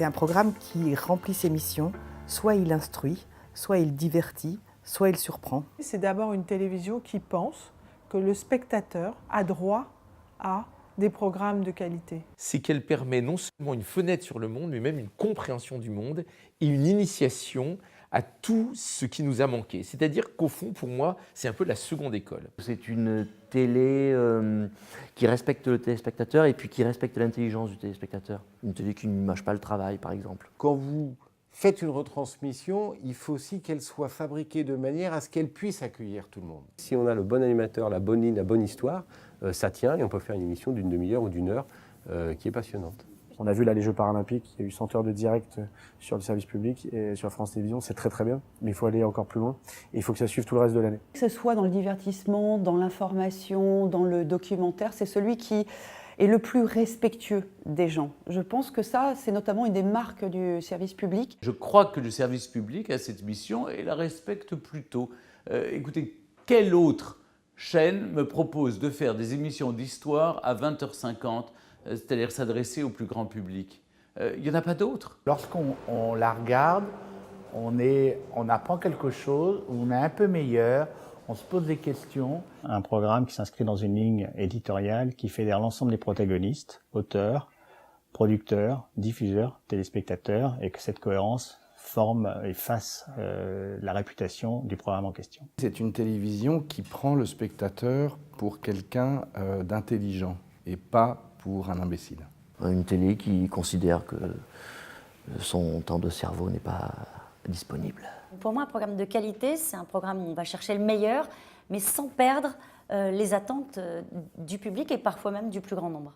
C'est un programme qui remplit ses missions. Soit il instruit, soit il divertit, soit il surprend. C'est d'abord une télévision qui pense que le spectateur a droit à des programmes de qualité. C'est qu'elle permet non seulement une fenêtre sur le monde, mais même une compréhension du monde et une initiation à tout ce qui nous a manqué. C'est-à-dire qu'au fond, pour moi, c'est un peu la seconde école. C'est une télé qui respecte le téléspectateur et puis qui respecte l'intelligence du téléspectateur. Une télé qui ne mâche pas le travail, par exemple. Quand vous faites une retransmission, il faut aussi qu'elle soit fabriquée de manière à ce qu'elle puisse accueillir tout le monde. Si on a le bon animateur, la bonne ligne, la bonne histoire, ça tient et on peut faire une émission d'une demi-heure ou d'une heure qui est passionnante. On a vu là les Jeux Paralympiques, il y a eu 100 heures de direct sur le service public et sur France Télévisions, c'est très bien, mais il faut aller encore plus loin et il faut que ça suive tout le reste de l'année. Que ce soit dans le divertissement, dans l'information, dans le documentaire, c'est celui qui est le plus respectueux des gens. Je pense que ça, c'est notamment une des marques du service public. Je crois que le service public a cette mission et la respecte plutôt. Écoutez, quelle autre chaîne me propose de faire des émissions d'histoire à 20h50, c'est-à-dire s'adresser au plus grand public? Il n'y en a pas d'autres. Lorsqu'on la regarde, on apprend quelque chose, on est un peu meilleur, on se pose des questions. Un programme qui s'inscrit dans une ligne éditoriale qui fédère l'ensemble des protagonistes, auteurs, producteurs, diffuseurs, téléspectateurs, et que cette cohérence forme et fasse la réputation du programme en question. C'est une télévision qui prend le spectateur pour quelqu'un d'intelligent et pas pour un imbécile. Une télé qui considère que son temps de cerveau n'est pas disponible. Pour moi, un programme de qualité, c'est un programme où on va chercher le meilleur, mais sans perdre les attentes du public et parfois même du plus grand nombre.